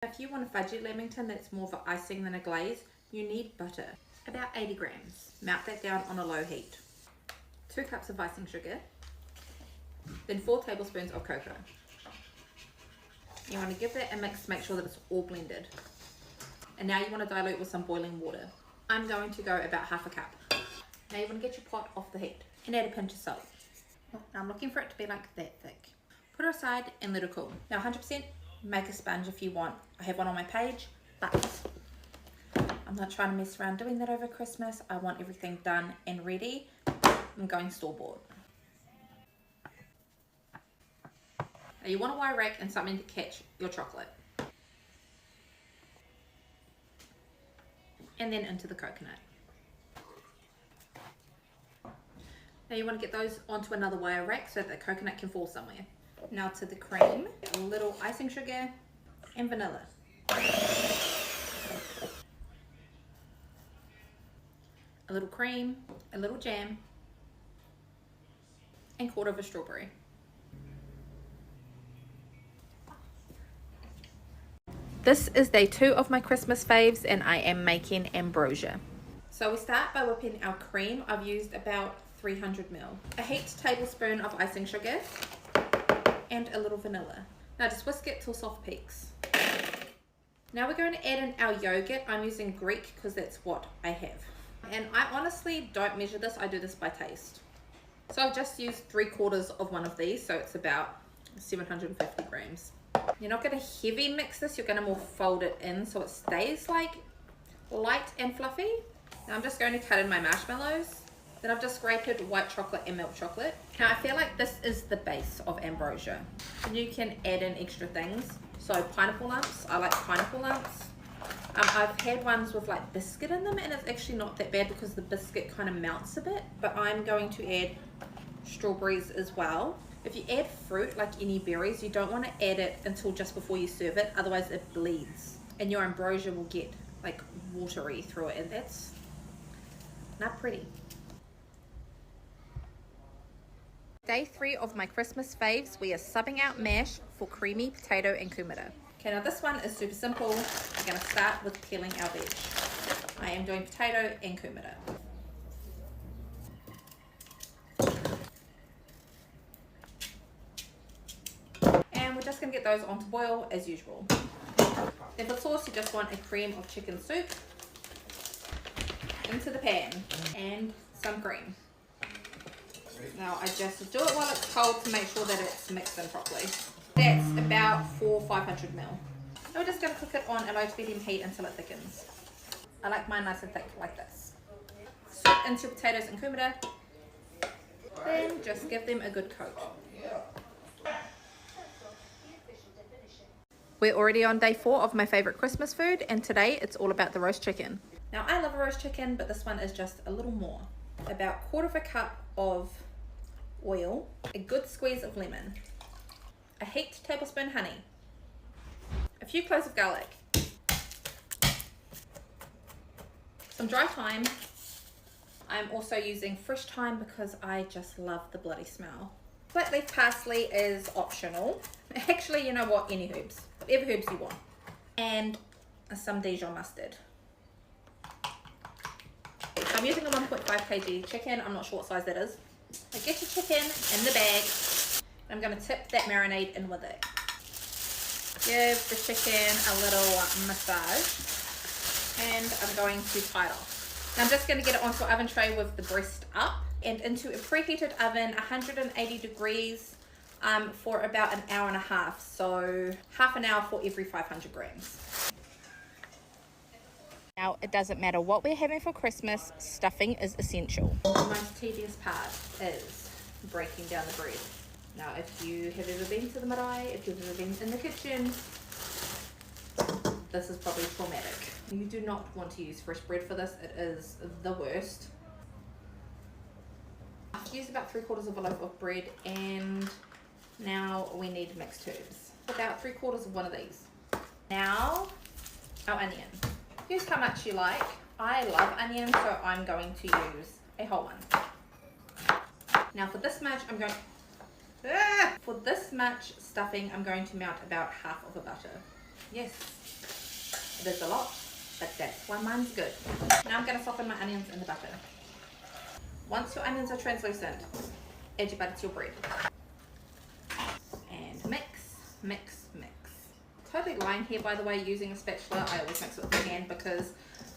If you want a fudgy lamington that's more of an icing than a glaze, you need butter. About 80 grams. Melt that down on a low heat. 2 cups of icing sugar. Then 4 tablespoons of cocoa. You want to give that a mix to make sure that it's all blended. And now you want to dilute with some boiling water. I'm going to go about half a cup. Now you want to get your pot off the heat and add a pinch of salt. Now I'm looking for it to be like that thick. Put it aside and let it cool. Now 100% make a sponge if you want. I have one on my page, but I'm not trying to mess around doing that over Christmas. I want everything done and ready. I'm going store-bought. Now you want a wire rack and something to catch your chocolate. And then into the coconut. Now you want to get those onto another wire rack so that the coconut can fall somewhere. Now to the cream, a little icing sugar and vanilla. A little cream, a little jam, and 1/4 of a strawberry. This is day 2 of my Christmas faves, and I am making ambrosia. So we start by whipping our cream. I've used about 300 ml. A heaped tablespoon of icing sugar and a little vanilla. Now just whisk it till soft peaks. Now we're going to add in our yogurt. I'm using Greek because that's what I have. And I honestly don't measure this, I do this by taste. So I've just used 3/4 of one of these, so it's about 750 grams. You're not going to heavy mix this, you're going to more fold it in so it stays like light and fluffy. Now I'm just going to cut in my marshmallows. Then I've just grated white chocolate and milk chocolate. Now I feel like this is the base of ambrosia. And you can add in extra things. So pineapple lumps, I like pineapple lumps. I've had ones with like biscuit in them and it's actually not that bad because the biscuit kind of melts a bit. But I'm going to add strawberries as well. If you add fruit like any berries, you don't want to add it until just before you serve it, otherwise it bleeds. And your ambrosia will get like watery through it and that's not pretty. Day 3 of my Christmas faves, we are subbing out mash for creamy potato and kumara. Okay, now this one is super simple. We're going to start with peeling our veg. I am doing potato and kumara. And we're just going to get those on to boil as usual. Then for sauce, you just want a cream of chicken soup into the pan and some cream. Now I just do it while it's cold to make sure that it's mixed in properly. That's about 400-500 ml. Now we're just going to cook it on a low to medium heat until it thickens. I like mine nice and thick like this. Soup into potatoes and kumara. Then just give them a good coat. We're already on day 4 of my favourite Christmas food, and today it's all about the roast chicken. Now I love a roast chicken, but this one is just a little more. About 1/4 cup of oil, a good squeeze of lemon, a heaped tablespoon honey, a few cloves of garlic, some dry thyme. I'm also using fresh thyme because I just love the bloody smell. Flat leaf parsley is optional. Actually, you know what, any herbs, whatever herbs you want. And some Dijon mustard. So I'm using a 1.5 kg chicken, I'm not sure what size that is. I get your chicken in the bag, and I'm going to tip that marinade in with it. Give the chicken a little massage, and I'm going to tie it off. Now I'm just going to get it onto an oven tray with the breast up, and into a preheated oven, 180 degrees, for about an hour and a half. So half an hour for every 500 grams. Now, it doesn't matter what we're having for Christmas, stuffing is essential. The most tedious part is breaking down the bread. Now, if you have ever been to the marae, if you've ever been in the kitchen, this is probably traumatic. You do not want to use fresh bread for this, it is the worst. I've used about 3/4 of a loaf of bread, and now we need mixed herbs. About 3/4 of one of these. Now, our onion. Use how much you like. I love onion, so I'm going to use a whole one. Now for this much, for this much stuffing, I'm going to melt about half of a butter. Yes, it is a lot, but that's why mine's good. Now I'm going to soften my onions in the butter. Once your onions are translucent, add your butter to your bread. And mix, mix, mix. Totally lying here, by the way, using a spatula. I always mix it with my hand because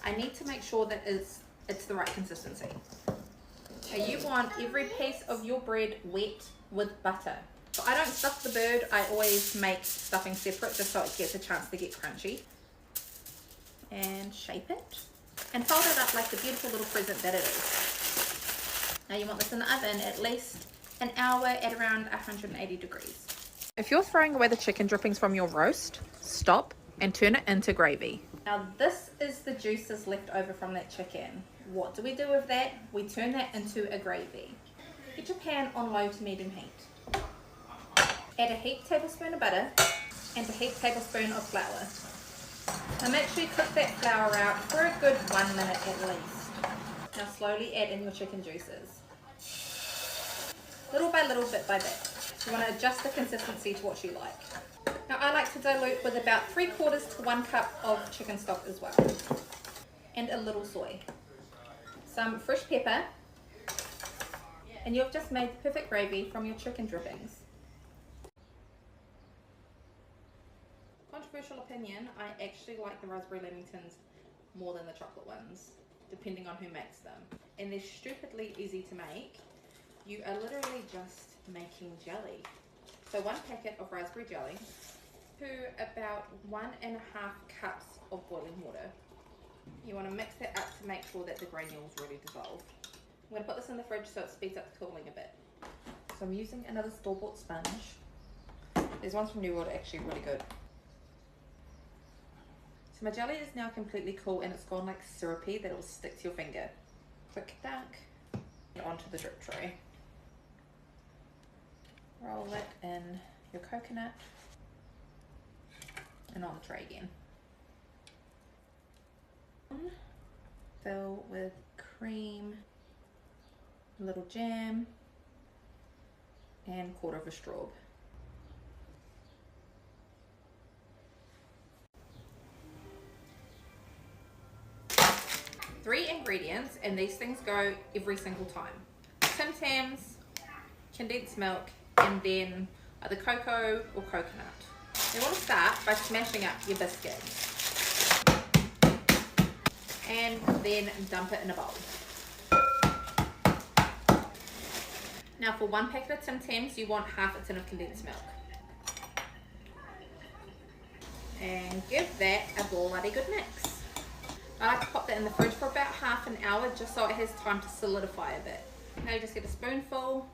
I need to make sure that it's the right consistency. Now you want every piece of your bread wet with butter. So I don't stuff the bird, I always make stuffing separate just so it gets a chance to get crunchy. And shape it. And fold it up like the beautiful little present that it is. Now you want this in the oven at least an hour at around 180 degrees. If you're throwing away the chicken drippings from your roast, stop and turn it into gravy. Now this is the juices left over from that chicken. What do we do with that? We turn that into a gravy. Get your pan on low to medium heat. Add a heaped tablespoon of butter and a heaped tablespoon of flour. Now make sure you cook that flour out for a good 1 minute at least. Now slowly add in your chicken juices. Little by little, bit by bit. You want to adjust the consistency to what you like. Now I like to dilute with about 3/4 to 1 cup of chicken stock as well. And a little soy. Some fresh pepper. And you've just made the perfect gravy from your chicken drippings. Controversial opinion, I actually like the raspberry lamingtons more than the chocolate ones, depending on who makes them. And they're stupidly easy to make. You are literally just making jelly. So 1 packet of raspberry jelly to about 1.5 cups of boiling water. You want to mix that up to make sure that the granules really dissolve. I'm going to put this in the fridge so it speeds up the cooling a bit. So I'm using another store-bought sponge. There's ones from New World actually really good. So my jelly is now completely cool and it's gone like syrupy that it will stick to your finger. Quick dunk onto the drip tray. Roll it in your coconut and on the tray again. Fill with cream, a little jam, and 1/4 of a straw. Three ingredients, and these things go every single time. Tim Tams, condensed milk, and then either cocoa or coconut. You want to start by smashing up your biscuit and then dump it in a bowl. Now for 1 packet of Tim Tams, you want 1/2 a tin of condensed milk. And give that a bloody good mix. I like to pop that in the fridge for about half an hour just so it has time to solidify a bit. Now you just get a spoonful,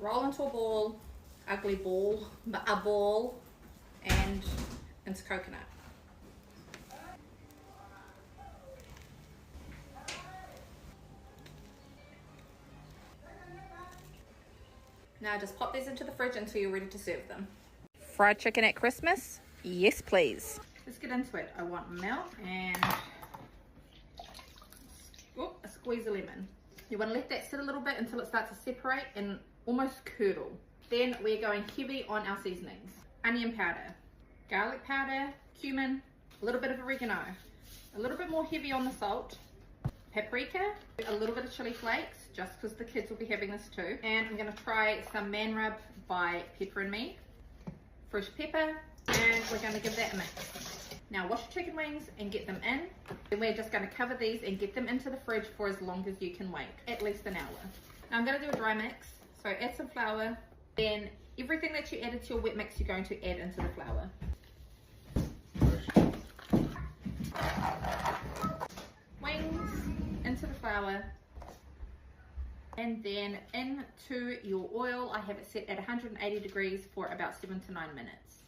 roll into a ball, ugly ball, but a ball, and into coconut. Now just pop these into the fridge until you're ready to serve them. Fried chicken at Christmas? Yes, please. Let's get into it. I want milk and a squeeze of lemon. You want to let that sit a little bit until it starts to separate and almost curdle. Then we're going heavy on our seasonings. Onion powder, garlic powder, cumin, a little bit of oregano, a little bit more heavy on the salt, paprika, a little bit of chili flakes, just because the kids will be having this too. And I'm going to try some Man Rub by Pepper and Me, fresh pepper, and we're going to give that a mix. Now wash your chicken wings and get them in. Then we're just going to cover these and get them into the fridge for as long as you can wait, at least an hour. Now I'm going to do a dry mix, so add some flour, then everything that you added to your wet mix you're going to add into the flour. Wings into the flour, and then into your oil. I have it set at 180 degrees for about 7 to 9 minutes.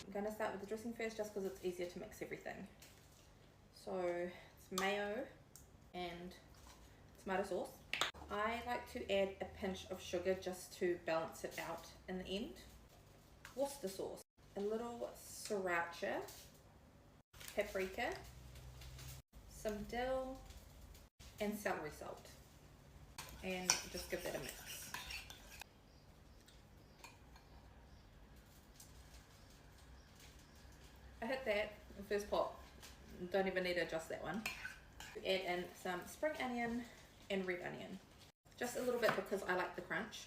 I'm going to start with the dressing first just because it's easier to mix everything. So it's mayo and tomato sauce. I like to add a pinch of sugar just to balance it out in the end. Worcester sauce, a little sriracha, paprika, some dill, and celery salt, and just give that a mix. I hit that first pot, don't even need to adjust that one. Add in some spring onion and red onion, just a little bit because I like the crunch.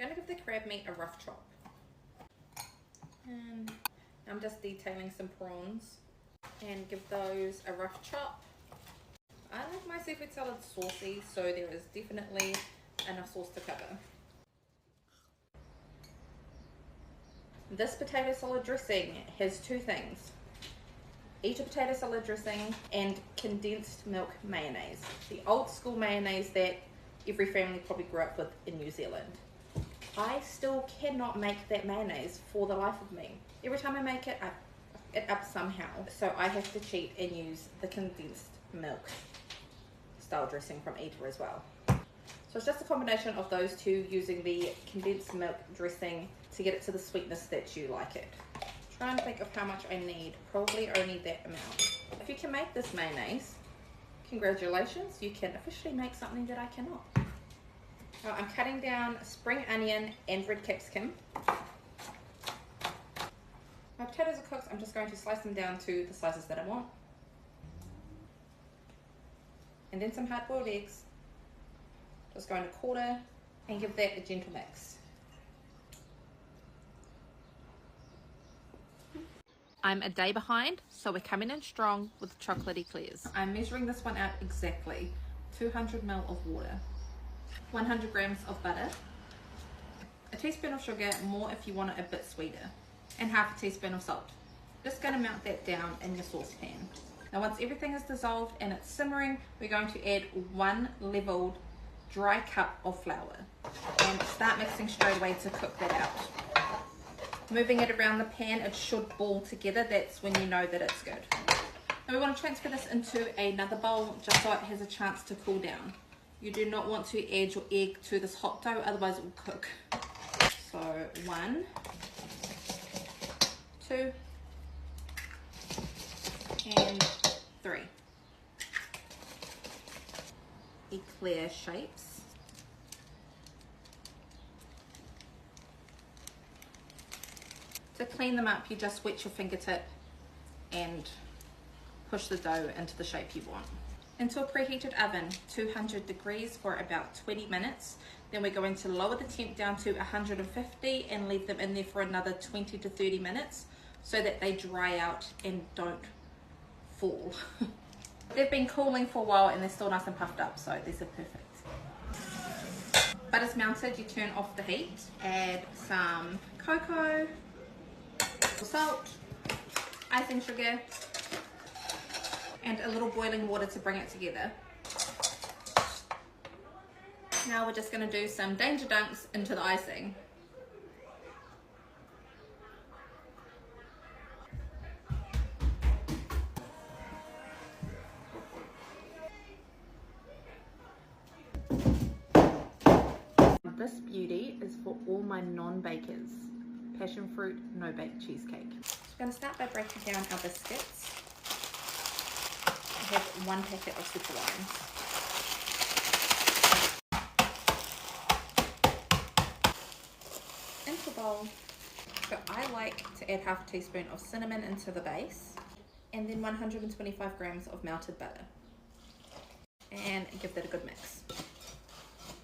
I'm going to give the crab meat a rough chop, and I'm just detailing some prawns and give those a rough chop. I like my seafood salad saucy, so there is definitely enough sauce to cover. This potato salad dressing has two things: Eater potato salad dressing and condensed milk mayonnaise. The old school mayonnaise that every family probably grew up with in New Zealand. I still cannot make that mayonnaise for the life of me. Every time I make it, I fuck it up somehow. So I have to cheat and use the condensed milk style dressing from Eater as well. So it's just a combination of those two, using the condensed milk dressing to get it to the sweetness that you like it. Try and think of how much I need. Probably only that amount. If you can make this mayonnaise, congratulations, you can officially make something that I cannot. Now I'm cutting down spring onion and red capsicum. My potatoes are cooked. I'm just going to slice them down to the sizes that I want. And then some hard-boiled eggs. Just going to quarter and give that a gentle mix. I'm a day behind, so we're coming in strong with chocolatey eclairs. I'm measuring this one out exactly. 200 ml of water, 100 grams of butter, a teaspoon of sugar, more if you want it a bit sweeter, and half a teaspoon of salt. Just going to melt that down in your saucepan. Now once everything is dissolved and it's simmering, we're going to add 1 leveled dry cup of flour and start mixing straight away to cook that out. Moving it around the pan, it should ball together. That's when you know that it's good. Now we want to transfer this into another bowl just so it has a chance to cool down. You do not want to add your egg to this hot dough, otherwise it will cook. So 1, 2, and 3. Eclair shapes. To clean them up, you just wet your fingertip and push the dough into the shape you want. Into a preheated oven, 200 degrees for about 20 minutes. Then we're going to lower the temp down to 150 and leave them in there for another 20 to 30 minutes so that they dry out and don't fall. They've been cooling for a while and they're still nice and puffed up, so these are perfect. Butter's melted, you turn off the heat, add some cocoa, salt, icing sugar, and a little boiling water to bring it together. Now we're just going to do some danger dunks into the icing. This beauty is for all my non-bakers. Passion fruit, no bake cheesecake. So we're going to start by breaking down our biscuits. I have 1 packet of super wines. Into a bowl. So I like to add half a teaspoon of cinnamon into the base, and then 125 grams of melted butter, and give that a good mix.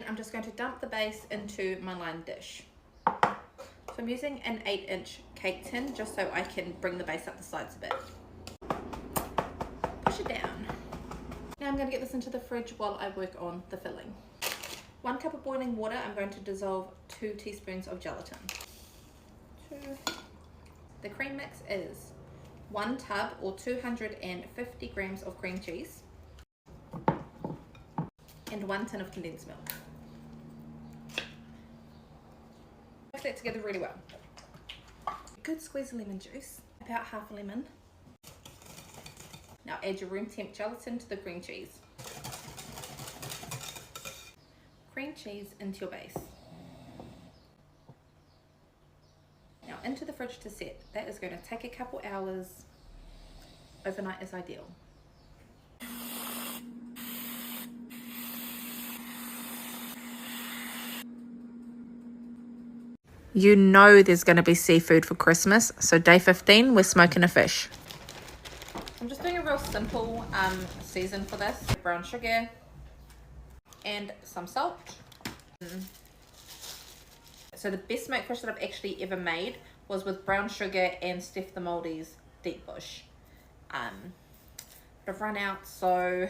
I'm just going to dump the base into my lined dish. So I'm using an 8-inch cake tin just so I can bring the base up the sides a bit. Push it down. Now I'm going to get this into the fridge while I work on the filling. 1 cup of boiling water, I'm going to dissolve 2 teaspoons of gelatin. 2. The cream mix is 1 tub or 250 grams of cream cheese and 1 tin of condensed milk. Mix that together really well. A good squeeze of lemon juice, about half a lemon. Now add your room temp gelatin to the cream cheese. Cream cheese into your base. Now into the fridge to set. That is going to take a couple hours. overnight is ideal. You know there's going to be seafood for Christmas, so day 15 we're smoking a fish. I'm just doing a real simple season for this. Brown sugar and some salt. So the best smoked fish that I've actually ever made was with brown sugar and Steph the Mouldy's deep bush. I've run out, so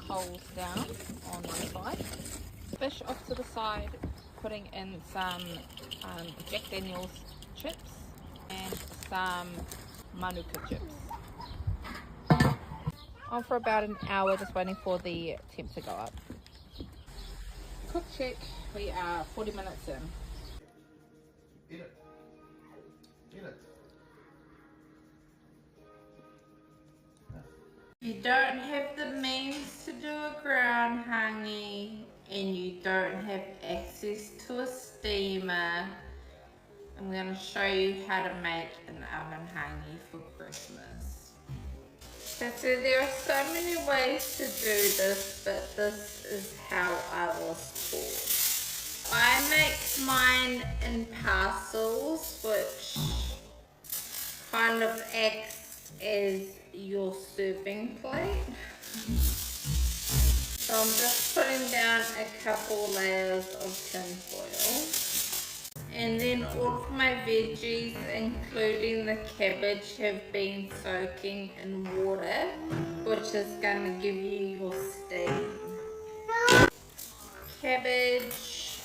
coals down on one side, fish off to the side, putting in some Jack Daniel's chips and some manuka chips. On for about an hour, just waiting for the temp to go up. Cook check, we are 40 minutes in. Eat it. Eat it. You don't have the means to do a ground hangi, and you don't have access to a steamer. I'm going to show you how to make an oven hangi for Christmas. So there are so many ways to do this, but this is how I was taught. I make mine in parcels, which kind of acts as your serving plate. So I'm just putting down a couple layers of tin foil. And then all of my veggies, including the cabbage, have been soaking in water, which is going to give you your steam. Cabbage,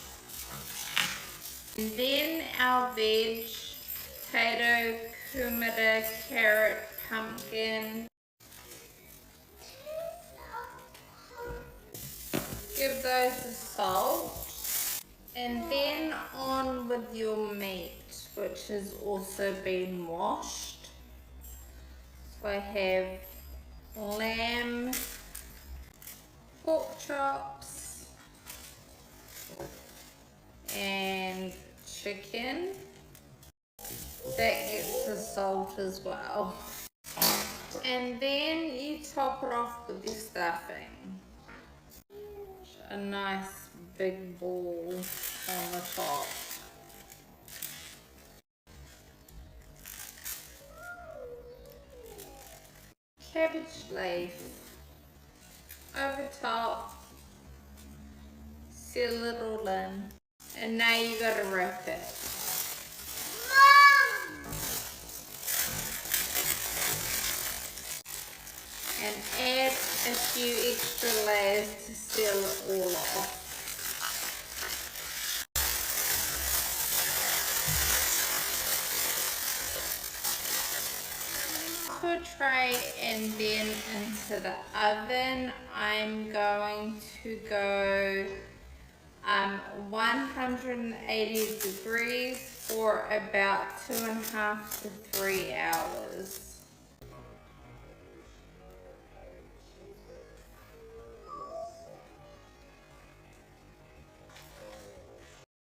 and then our veg, potato, kumara, carrot, pumpkin. Give those a salt. And then on with your meat, which has also been washed. So I have lamb, pork chops, and chicken. That gets the salt as well. And then you top it off with your stuffing. A nice big ball on the top. Cabbage leaf over top. Seal it all in. And now you gotta wrap it. And add a few extra layers to seal it all off. To a tray and then into the oven. I'm going to go 180 degrees for about 2.5 to 3 hours.